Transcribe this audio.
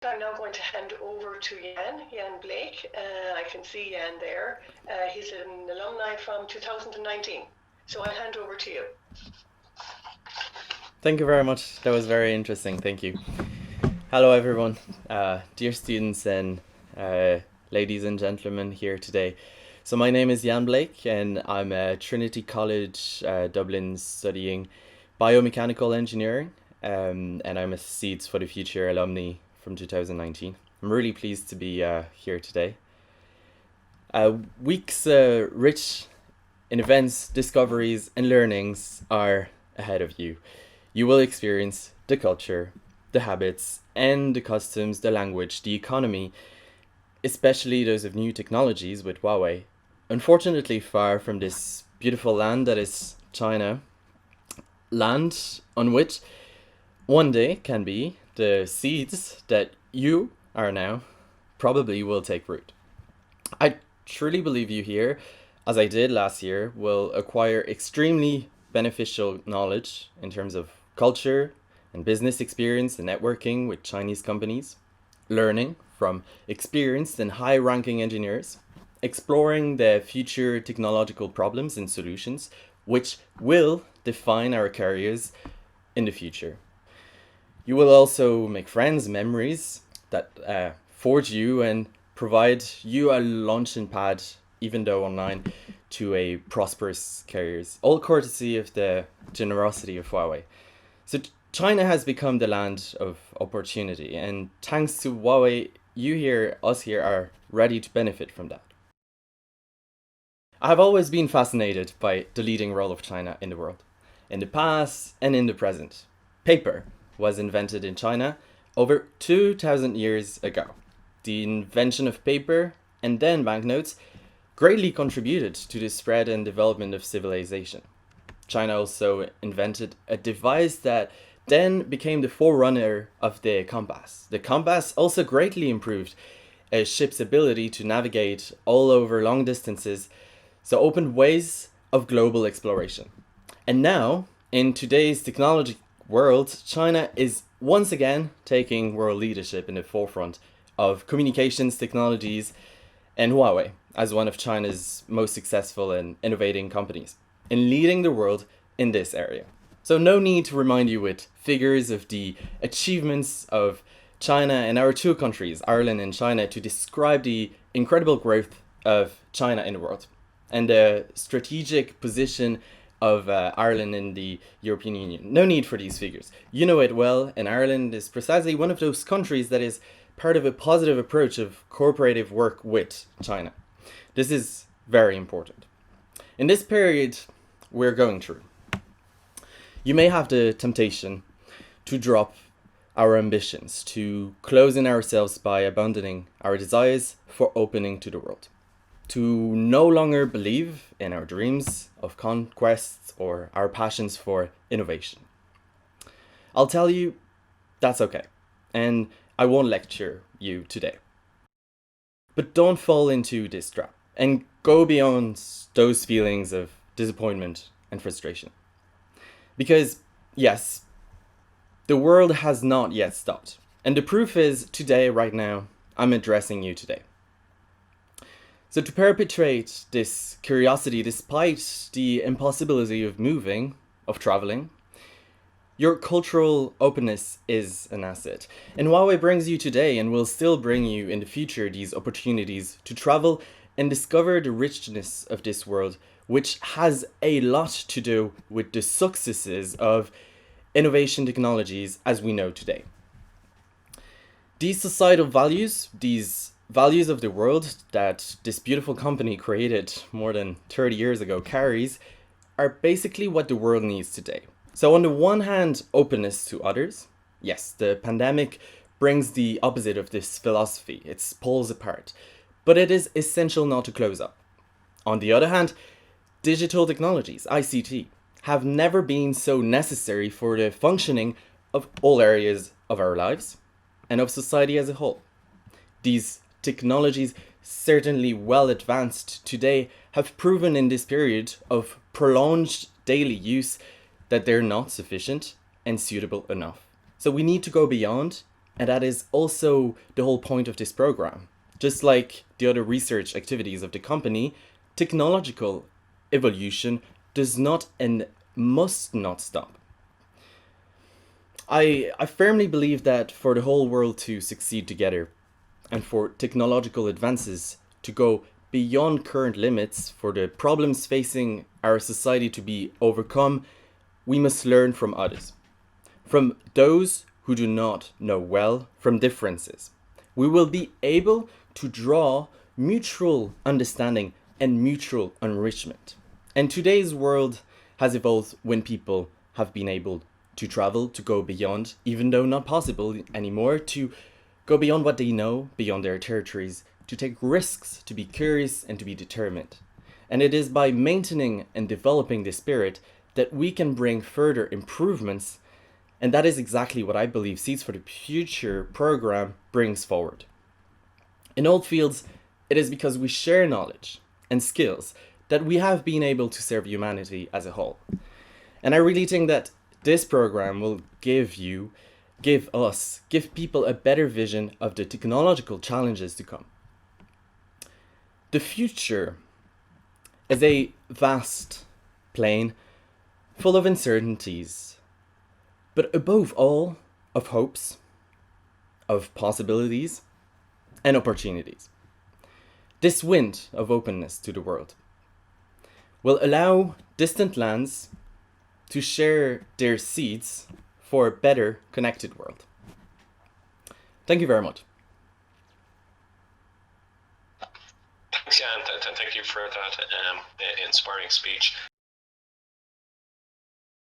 I'm now going to hand over to Yann Blake. I can see Yann there. He's an alumni from 2019. So I'll hand over to you. Thank you very much. That was very interesting. Thank you. Hello, everyone. Dear students and ladies and gentlemen here today. So my name is Yann Blake and I'm at Trinity College, Dublin, studying biomechanical engineering, and I'm a Seeds for the Future alumni from 2019. I'm really pleased to be here today. Weeks rich in events, discoveries, and learnings are ahead of you. You will experience the culture, the habits, and the customs, the language, the economy, especially those of new technologies with Huawei. Unfortunately, far from this beautiful land that is China, land on which one day can be the seeds that you are now probably will take root. I truly believe you here, as I did last year, will acquire extremely beneficial knowledge in terms of culture and business experience and networking with Chinese companies, learning from experienced and high ranking engineers, exploring the future technological problems and solutions which will define our careers in the future. You will also make friends, memories that forge you and provide you a launching pad, even though online, to a prosperous careers, all courtesy of the generosity of Huawei. So China has become the land of opportunity, and thanks to Huawei, you here, us here, are ready to benefit from that. I have always been fascinated by the leading role of China in the world, in the past and in the present. Paper was invented in China over 2,000 years ago. The invention of paper and then banknotes greatly contributed to the spread and development of civilization. China also invented a device that then became the forerunner of the compass. The compass also greatly improved a ship's ability to navigate all over long distances, so opened ways of global exploration. And now, in today's technology world, China is once again taking world leadership in the forefront of communications technologies, and Huawei as one of China's most successful and innovating companies in leading the world in this area. So no need to remind you with figures of the achievements of China and our two countries, Ireland and China, to describe the incredible growth of China in the world and the strategic position of Ireland in the European Union. No need for these figures. You know it well, and Ireland is precisely one of those countries that is part of a positive approach of cooperative work with China. This is very important. In this period we're going through, you may have the temptation to drop our ambitions, to close in ourselves by abandoning our desires for opening to the world, to no longer believe in our dreams of conquests or our passions for innovation. I'll tell you, that's okay, and I won't lecture you today. But don't fall into this trap and go beyond those feelings of disappointment and frustration. Because, yes, the world has not yet stopped. And the proof is today, right now, I'm addressing you today. So to perpetrate this curiosity despite the impossibility of moving, of traveling, your cultural openness is an asset. And Huawei brings you today and will still bring you in the future these opportunities to travel and discover the richness of this world, which has a lot to do with the successes of innovation technologies as we know today. These societal values, these values of the world that this beautiful company created more than 30 years ago carries, are basically what the world needs today. So on the one hand, openness to others. Yes, the pandemic brings the opposite of this philosophy. It pulls apart. But it is essential not to close up. On the other hand, digital technologies, ICT, have never been so necessary for the functioning of all areas of our lives and of society as a whole. These technologies, certainly well advanced today, have proven in this period of prolonged daily use that they're not sufficient and suitable enough. So we need to go beyond And that is also the whole point of this program. Just like the other research activities of the company, technological evolution does not and must not stop. I firmly believe that for the whole world to succeed together and for technological advances to go beyond current limits, for the problems facing our society to be overcome, we must learn from others, from those who do not know well, from differences. We will be able to draw mutual understanding and mutual enrichment. And today's world has evolved when people have been able to travel, to go beyond, even though not possible anymore, to go beyond what they know, beyond their territories, to take risks, to be curious, and to be determined. And it is by maintaining and developing this spirit that we can bring further improvements, and that is exactly what I believe Seeds for the Future program brings forward. In all fields, it is because we share knowledge and skills that we have been able to serve humanity as a whole. And I really think that this program will give people a better vision of the technological challenges to come. The future is a vast plain full of uncertainties, but above all, of hopes, of possibilities, and opportunities. This wind of openness to the world will allow distant lands to share their seeds for a better connected world. Thank you very much. Thanks, Yann, and thank you for that inspiring speech.